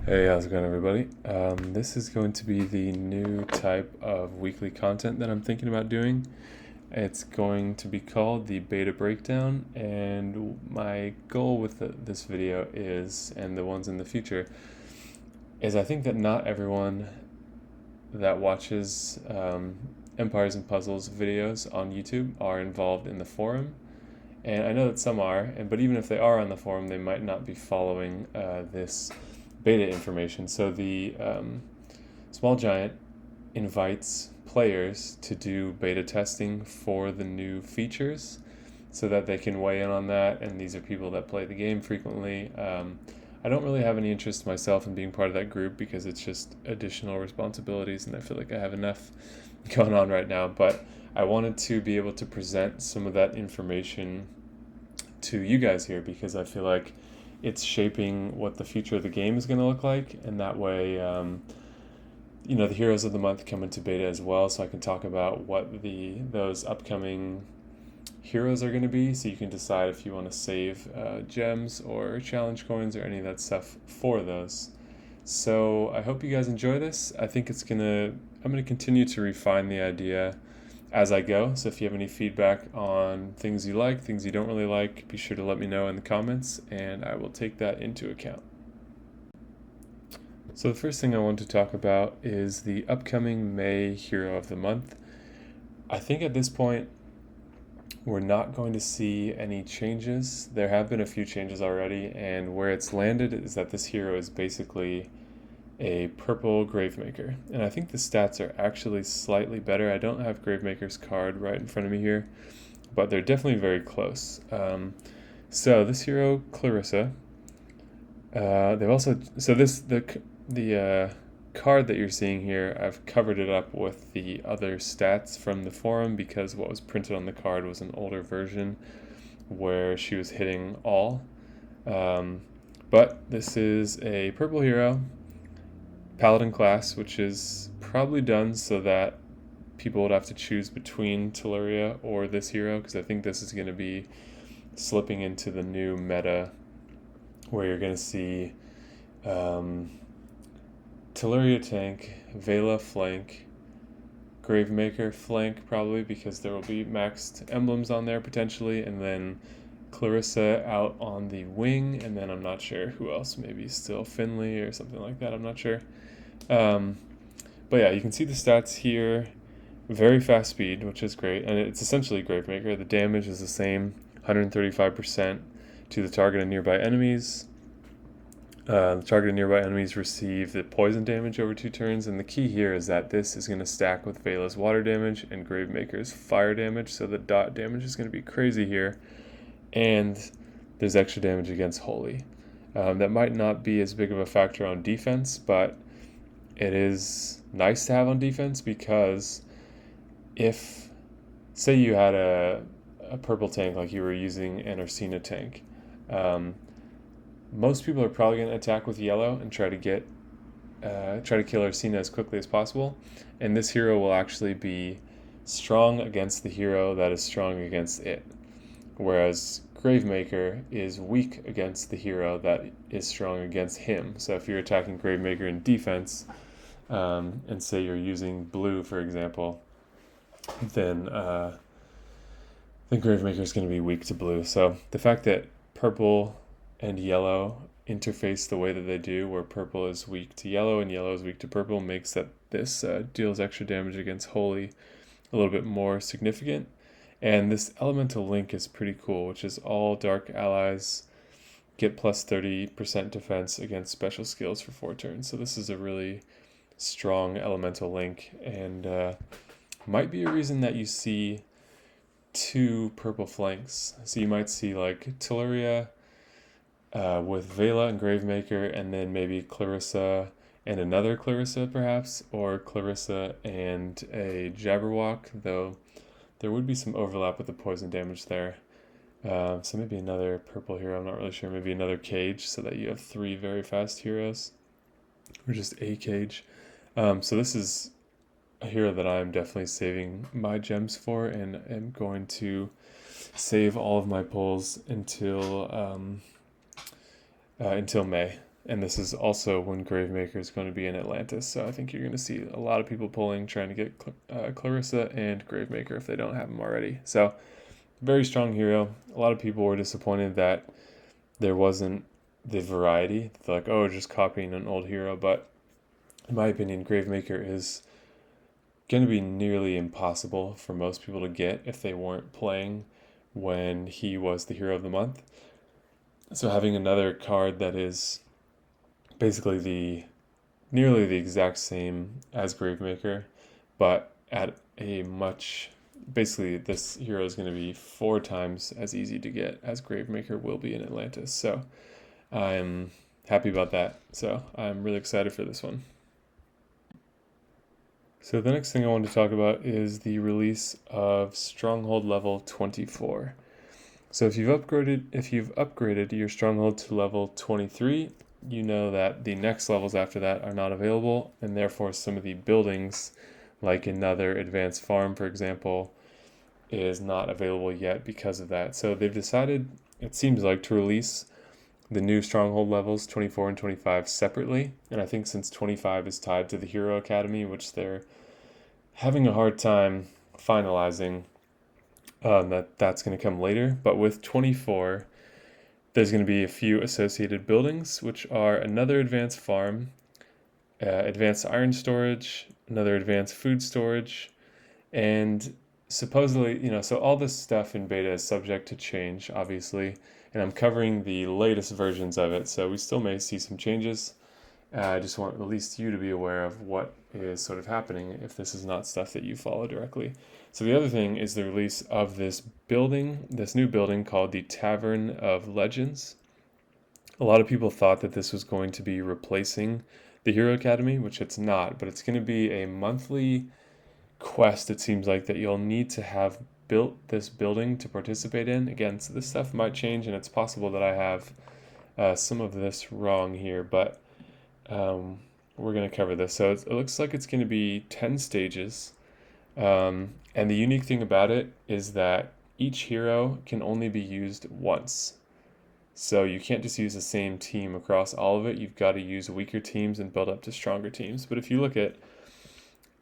Hey, how's it going, everybody? This is going to be the new type of weekly content that I'm thinking about doing. It's going to be called the Beta Breakdown, and my goal with this video is, and the ones in the future, is I think that not everyone that watches Empires and Puzzles videos on YouTube are involved in the forum. And I know that some are, but even if they are on the forum, they might not be following this beta information. So the Small Giant invites players to do beta testing for the new features so that they can weigh in on that. And these are people that play the game frequently. I don't really have any interest myself in being part of that group because it's just additional responsibilities, and I feel like I have enough going on right now. But I wanted to be able to present some of that information to you guys here because I feel like it's shaping what the future of the game is going to look like, and that way, the heroes of the month come into beta as well, so I can talk about what those upcoming heroes are going to be, so you can decide if you want to save gems or challenge coins or any of that stuff for those. So I hope you guys enjoy this. I think I'm gonna continue to refine the idea as I go. So if you have any feedback on things you like, things you don't really like, be sure to let me know in the comments, and I will take that into account. So the first thing I want to talk about is the upcoming May Hero of the Month. I think at this point, we're not going to see any changes. There have been a few changes already, and where it's landed is that this hero is basically a purple Gravemaker. And I think the stats are actually slightly better. I don't have Gravemaker's card right in front of me here, but they're definitely very close. So this hero, Clarissa, they've also, so this, the card that you're seeing here, I've covered it up with the other stats from the forum because what was printed on the card was an older version where she was hitting all. But this is a purple hero, Paladin class, which is probably done so that people would have to choose between Telluria or this hero, because I think this is going to be slipping into the new meta where you're going to see Telluria tank, Vela flank, Gravemaker flank probably because there will be maxed emblems on there potentially, and then Clarissa out on the wing, and then I'm not sure who else, maybe still Finley or something like that, I'm not sure. But yeah, you can see the stats here. Very fast speed, which is great, and it's essentially Gravemaker. The damage is the same, 135% to the target and nearby enemies. The target and nearby enemies receive the poison damage over 2 turns, and the key here is that this is going to stack with Vela's water damage and Gravemaker's fire damage, so the dot damage is going to be crazy here. And there's extra damage against Holy. That might not be as big of a factor on defense, but it is nice to have on defense because if, say you had a purple tank like you were using an Ursina tank, most people are probably going to attack with yellow and try to kill Ursina as quickly as possible, and this hero will actually be strong against the hero that is strong against it, whereas Gravemaker is weak against the hero that is strong against him. So if you're attacking Gravemaker in defense, and say you're using blue, for example, then Gravemaker is going to be weak to blue. So the fact that purple and yellow interface the way that they do, where purple is weak to yellow and yellow is weak to purple, makes that this deals extra damage against Holy a little bit more significant. And this elemental link is pretty cool, which is all dark allies get plus 30% defense against special skills for 4 turns. So this is a really strong elemental link, and might be a reason that you see 2 purple flanks. So you might see like Telluria with Vela and Gravemaker, and then maybe Clarissa and another Clarissa perhaps, or Clarissa and a Jabberwock, though there would be some overlap with the poison damage there. So maybe another purple hero, I'm not really sure, maybe another Cage, so that you have 3 very fast heroes, or just a Cage. So this is a hero that I'm definitely saving my gems for, and am going to save all of my pulls until May. And this is also when Gravemaker is going to be in Atlantis. So I think you're going to see a lot of people pulling, trying to get Clarissa and Gravemaker if they don't have them already. So very strong hero. A lot of people were disappointed that there wasn't the variety. They're like, oh, just copying an old hero. But in my opinion, Gravemaker is going to be nearly impossible for most people to get if they weren't playing when he was the hero of the month. So having another card that is basically nearly the exact same as Gravemaker, but at a much basically this hero is going to be 4 times as easy to get as Gravemaker will be in Atlantis. So I'm happy about that. So I'm really excited for this one. So the next thing I want to talk about is the release of Stronghold level 24. So if you've upgraded your Stronghold to level 23, you know that the next levels after that are not available, and therefore some of the buildings, like another advanced farm, for example, is not available yet because of that. So they've decided, it seems like, to release the new Stronghold levels 24 and 25 separately. And I think since 25 is tied to the Hero Academy, which they're having a hard time finalizing, that's going to come later. But with 24, there's going to be a few associated buildings, which are another advanced farm, advanced iron storage, another advanced food storage, and supposedly, so all this stuff in beta is subject to change, obviously, and I'm covering the latest versions of it, so we still may see some changes. I just want at least you to be aware of what is sort of happening if this is not stuff that you follow directly. So the other thing is the release of this new building called the Tavern of Legends. A lot of people thought that this was going to be replacing the Hero Academy, which it's not, but it's going to be a monthly quest, it seems like, that you'll need to have built this building to participate in. Again, so this stuff might change, and it's possible that I have some of this wrong here, but we're going to cover this. So it looks like it's going to be 10 stages. And the unique thing about it is that each hero can only be used once. So you can't just use the same team across all of it. You've got to use weaker teams and build up to stronger teams. But if you look at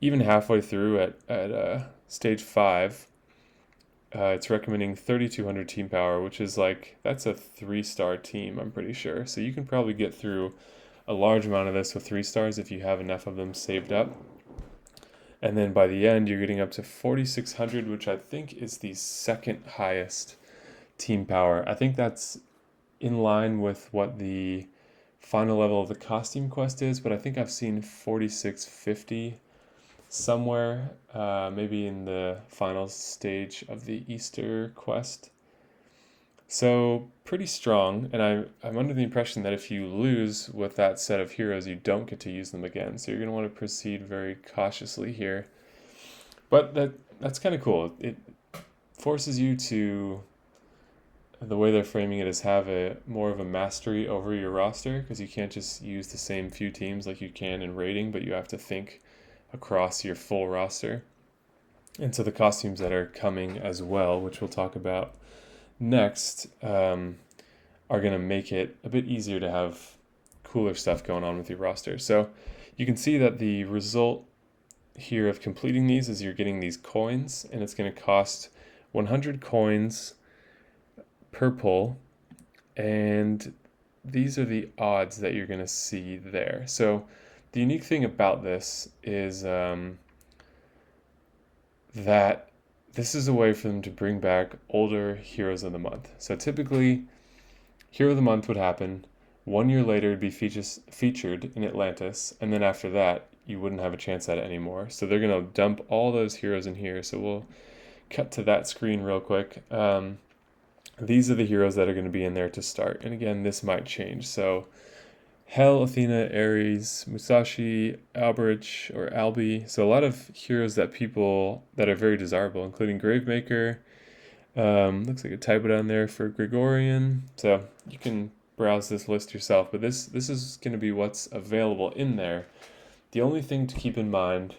even halfway through at stage 5, it's recommending 3,200 team power, which is that's a 3-star team, I'm pretty sure. So you can probably get through a large amount of this with 3 stars if you have enough of them saved up. And then by the end, you're getting up to 4,600, which I think is the second highest team power. I think that's in line with what the final level of the costume quest is, but I think I've seen 4,650 somewhere, maybe in the final stage of the Easter quest. So pretty strong, and I'm under the impression that if you lose with that set of heroes, you don't get to use them again. So you're going to want to proceed very cautiously here. But that's kind of cool. It forces you to, the way they're framing it is have more of a mastery over your roster, because you can't just use the same few teams like you can in raiding, but you have to think across your full roster. And so the costumes that are coming as well, which we'll talk about next, are going to make it a bit easier to have cooler stuff going on with your roster. So you can see that the result here of completing these is you're getting these coins, and it's going to cost 100 coins per pull, and these are the odds that you're going to see there. So the unique thing about this is that this is a way for them to bring back older Heroes of the Month. So typically, Hero of the Month would happen. 1 year later, it'd be featured in Atlantis, and then after that, you wouldn't have a chance at it anymore. So they're going to dump all those heroes in here. So we'll cut to that screen real quick. These are the heroes that are going to be in there to start. And again, this might change. So Hel, Athena, Ares, Musashi, Alberich, or Albi. So a lot of heroes that are very desirable, including Gravemaker. Looks like a typo down there for Gregorian. So you can browse this list yourself, but this is going to be what's available in there. The only thing to keep in mind,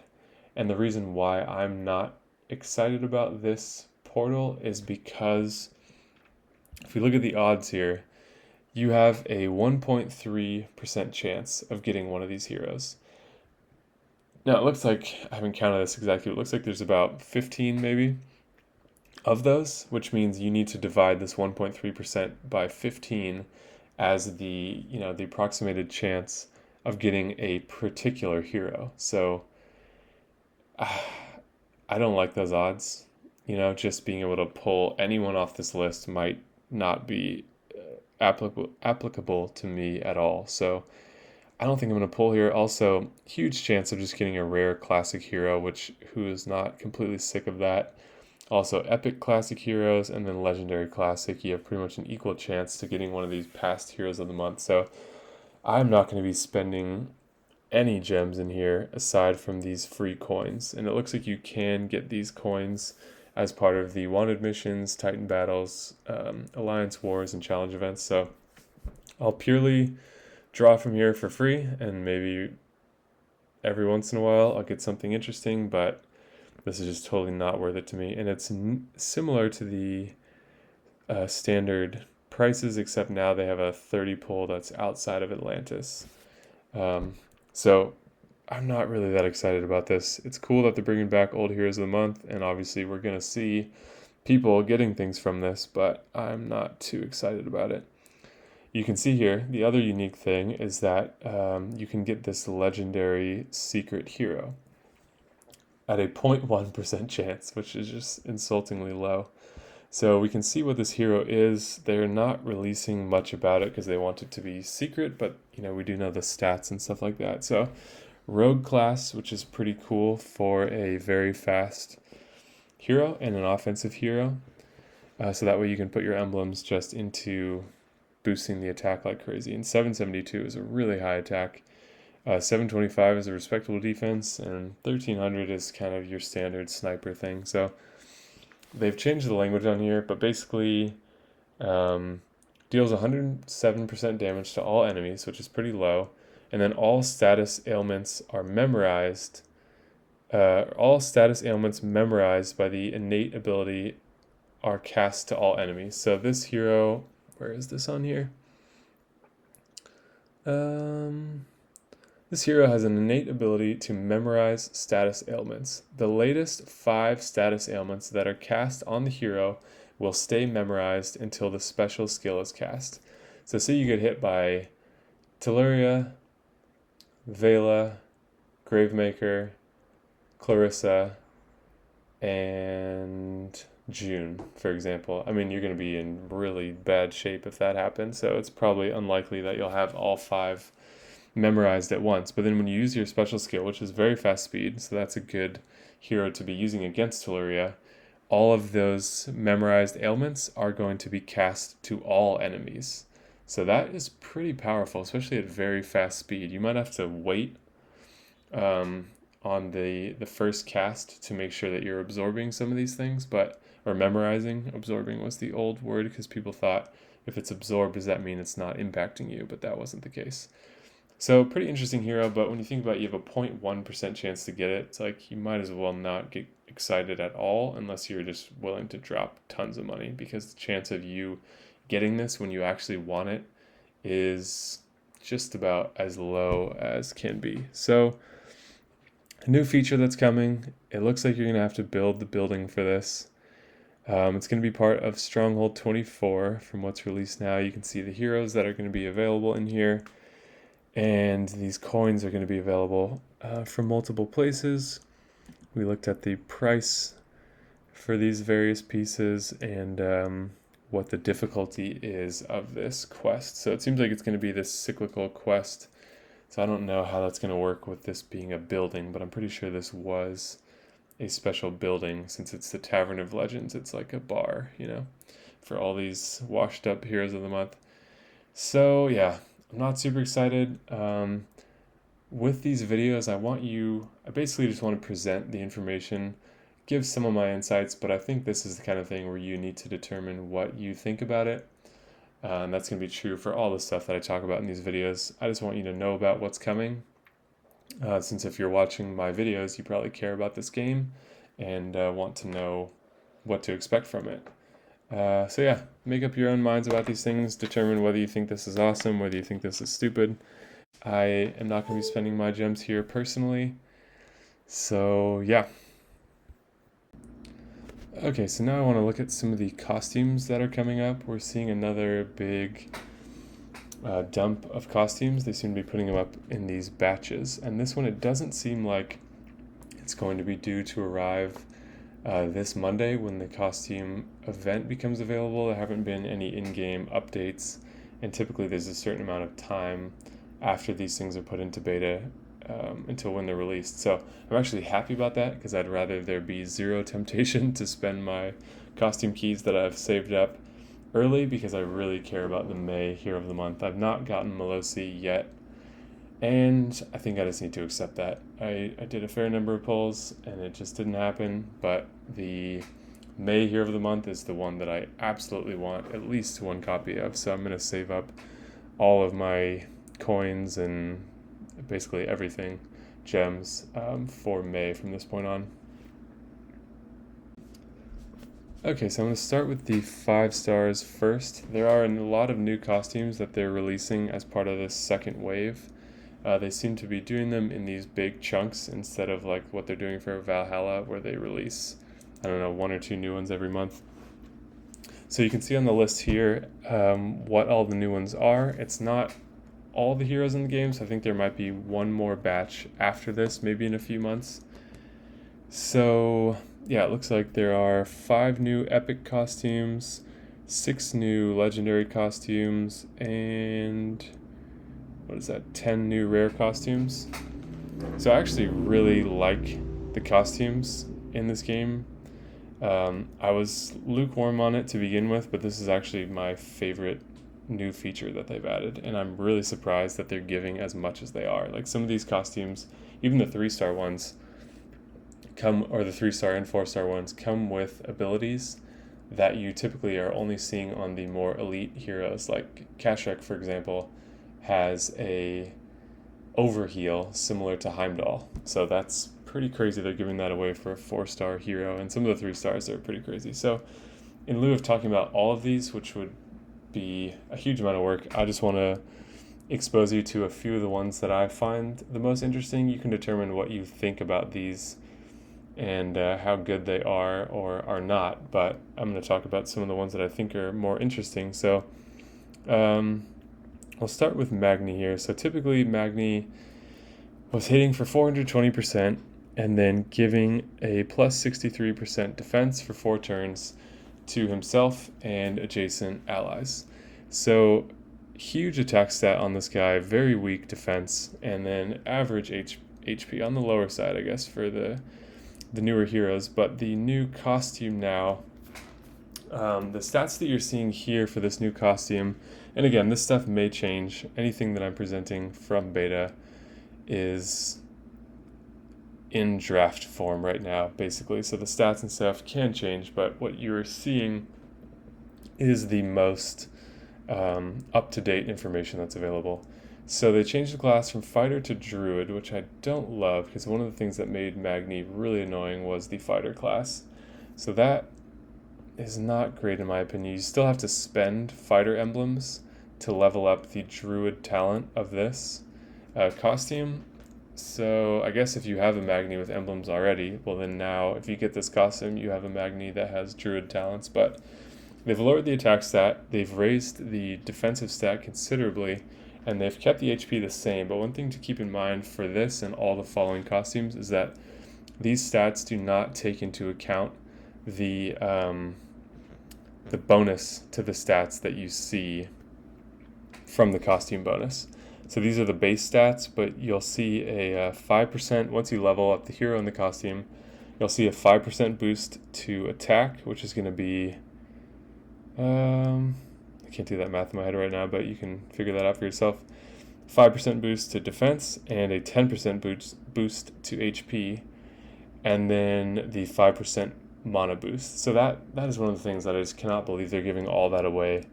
and the reason why I'm not excited about this portal, is because if we look at the odds here, you have a 1.3% chance of getting one of these heroes. Now, it looks like, I haven't counted this exactly, it looks like there's about 15 maybe of those, which means you need to divide this 1.3% by 15 as the approximated chance of getting a particular hero. So I don't like those odds. Just being able to pull anyone off this list might not be applicable to me at all. So I don't think I'm going to pull here. Also, huge chance of just getting a rare classic hero, which who is not completely sick of that. Also, epic classic heroes and then legendary classic. You have pretty much an equal chance to getting one of these past heroes of the month. So I'm not going to be spending any gems in here aside from these free coins. And it looks like you can get these coins as part of the wanted missions, Titan battles, Alliance wars, and challenge events. So I'll purely draw from here for free, and maybe every once in a while I'll get something interesting, but this is just totally not worth it to me. And it's similar to the standard prices, except now they have a 30 pull that's outside of Atlantis. So I'm not really that excited about this. It's cool that they're bringing back old heroes of the month, and obviously we're going to see people getting things from this, but I'm not too excited about it. You can see here, the other unique thing is that you can get this legendary secret hero at a 0.1% chance, which is just insultingly low. So we can see what this hero is. They're not releasing much about it because they want it to be secret, but we do know the stats and stuff like that. So rogue class, which is pretty cool for a very fast hero and an offensive hero. So that way you can put your emblems just into boosting the attack like crazy. And 772 is a really high attack. 725 is a respectable defense, and 1300 is kind of your standard sniper thing. So they've changed the language on here, but basically deals 107% damage to all enemies, which is pretty low. And then all status ailments are memorized. All status ailments memorized by the innate ability are cast to all enemies. So this hero, where is this on here? This hero has an innate ability to memorize status ailments. The latest 5 status ailments that are cast on the hero will stay memorized until the special skill is cast. So say you get hit by Telluria, Vela, Gravemaker, Clarissa, and June, for example. I mean, you're going to be in really bad shape if that happens, so it's probably unlikely that you'll have all 5 memorized at once. But then when you use your special skill, which is very fast speed, so that's a good hero to be using against Telluria, all of those memorized ailments are going to be cast to all enemies. So that is pretty powerful, especially at very fast speed. You might have to wait on the first cast to make sure that you're absorbing some of these things, or memorizing. Absorbing was the old word because people thought if it's absorbed, does that mean it's not impacting you? But that wasn't the case. So pretty interesting hero, but when you think about it, you have a 0.1% chance to get it. It's like you might as well not get excited at all unless you're just willing to drop tons of money, because the chance of you getting this when you actually want it is just about as low as can be. So a new feature that's coming. It looks like you're going to have to build the building for this. It's going to be part of Stronghold 24 from what's released now. You can see the heroes that are going to be available in here. And these coins are going to be available from multiple places. We looked at the price for these various pieces and what the difficulty is of this quest. So it seems like it's going to be this cyclical quest. So I don't know how that's going to work with this being a building, but I'm pretty sure this was a special building since it's the Tavern of Legends. It's like a bar, for all these washed up heroes of the month. So yeah, I'm not super excited. With these videos, I basically just want to present the information, give some of my insights, but I think this is the kind of thing where you need to determine what you think about it. And that's going to be true for all the stuff that I talk about in these videos. I just want you to know about what's coming. Since if you're watching my videos, you probably care about this game and want to know what to expect from it. So yeah, make up your own minds about these things. Determine whether you think this is awesome, whether you think this is stupid. I am not going to be spending my gems here personally. So yeah. Okay, so now I want to look at some of the costumes that are coming up. We're seeing another big dump of costumes. They seem to be putting them up in these batches. And this one, it doesn't seem like it's going to be due to arrive this Monday when the costume event becomes available. There haven't been any in-game updates, and typically there's a certain amount of time after these things are put into beta until when they're released. So I'm actually happy about that because I'd rather there be zero temptation to spend my costume keys that I've saved up early because I really care about the May Hero of the Month. I've not gotten Melosi yet, and I think I just need to accept that. I did a fair number of polls and it just didn't happen, but the May Hero of the Month is the one that I absolutely want at least one copy of, so I'm going to save up all of my coins and basically everything, gems, for May from this point on. Okay, so I'm going to start with the 5 stars first. There are a lot of new costumes that they're releasing as part of this second wave. They seem to be doing them in these big chunks instead of like what they're doing for Valhalla, where they release, I don't know, 1 or 2 new ones every month. So you can see on the list here what all the new ones are. It's not all the heroes in the game, so I think there might be one more batch after this, maybe in a few months. So yeah, it looks like there are 5 new epic costumes, 6 new legendary costumes, and what is that, 10 new rare costumes. So I actually really like the costumes in this game. I was lukewarm on it to begin with, but this is actually my favorite new feature that they've added, and I'm really surprised that they're giving as much as they are. Like some of these costumes, even the 3-star ones or the 3-star and 4-star ones come with abilities that you typically are only seeing on the more elite heroes. Like Kashyyyk, for example, has a overheal similar to Heimdall, so that's pretty crazy. They're giving that away for a 4-star hero, and some of the 3 stars are pretty crazy. So in lieu of talking about all of these, which would be a huge amount of work, I just want to expose you to a few of the ones that I find the most interesting. You can determine what you think about these and how good they are or are not, but I'm going to talk about some of the ones that I think are more interesting. So I'll start with Magni here. So typically Magni was hitting for 420% and then giving a plus 63% defense for 4 turns to himself and adjacent allies. So huge attack stat on this guy, very weak defense, and then average HP on the lower side, I guess, for the newer heroes. But the new costume now, the stats that you're seeing here for this new costume, and again, this stuff may change. Anything that I'm presenting from beta is in draft form right now, basically. So the stats and stuff can change, but what you're seeing is the most up-to-date information that's available. So they changed the class from fighter to druid, which I don't love because one of the things that made Magni really annoying was the fighter class. So that is not great in my opinion. You still have to spend fighter emblems to level up the druid talent of this costume. So I guess if you have a Magni with emblems already, well then now if you get this costume, you have a Magni that has druid talents. But they've lowered the attack stat, they've raised the defensive stat considerably, and they've kept the HP the same. But one thing to keep in mind for this and all the following costumes is that these stats do not take into account the bonus to the stats that you see from the costume bonus. So these are the base stats, but you'll see a 5%, once you level up the hero and the costume, you'll see a 5% boost to attack, which is going to be, I can't do that math in my head right now, but you can figure that out for yourself. 5% boost to defense and a 10% boost to HP, and then the 5% mana boost. So that is one of the things that I just cannot believe they're giving all that away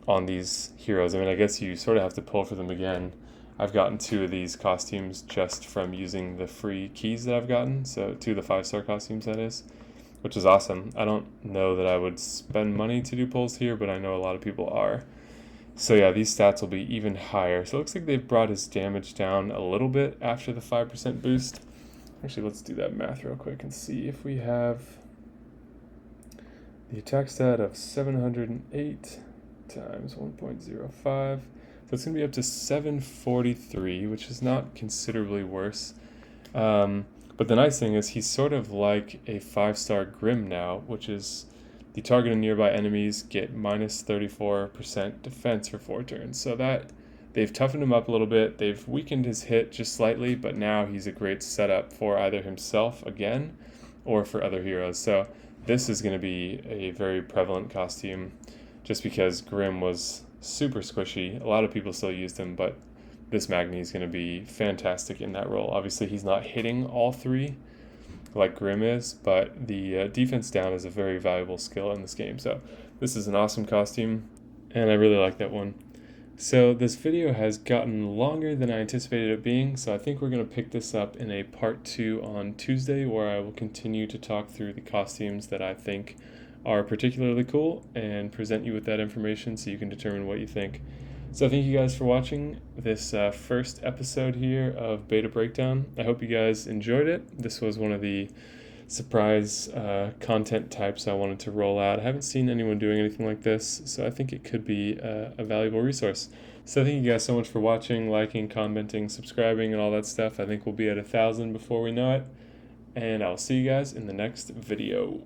on these heroes. I mean, I guess you sort of have to pull for them again. I've gotten 2 of these costumes just from using the free keys that I've gotten, so 2 of the 5-star costumes, that is. which is awesome. I don't know that I would spend money to do pulls here, but I know a lot of people are. So yeah, these stats will be even higher. So it looks like they've brought his damage down a little bit after the 5% boost. Actually, let's do that math real quick and see if we have the attack stat of 708 times 1.05. So it's going to be up to 743, which is not considerably worse. But the nice thing is he's sort of like a 5-star Grim now, which is the target and nearby enemies get minus 34% defense for 4 turns. So that they've toughened him up a little bit. They've weakened his hit just slightly, but now he's a great setup for either himself again or for other heroes. So this is going to be a very prevalent costume just because Grim was super squishy. A lot of people still used him, but this Magni is going to be fantastic in that role. Obviously, he's not hitting all 3 like Grim is, but the defense down is a very valuable skill in this game. So this is an awesome costume, and I really like that one. So this video has gotten longer than I anticipated it being, so I think we're going to pick this up in a part 2 on Tuesday, where I will continue to talk through the costumes that I think are particularly cool and present you with that information so you can determine what you think. So thank you guys for watching this first episode here of Beta Breakdown. I hope you guys enjoyed it. This was one of the surprise content types I wanted to roll out. I haven't seen anyone doing anything like this, so I think it could be a valuable resource. So thank you guys so much for watching, liking, commenting, subscribing, and all that stuff. I think we'll be at 1,000 before we know it. And I'll see you guys in the next video.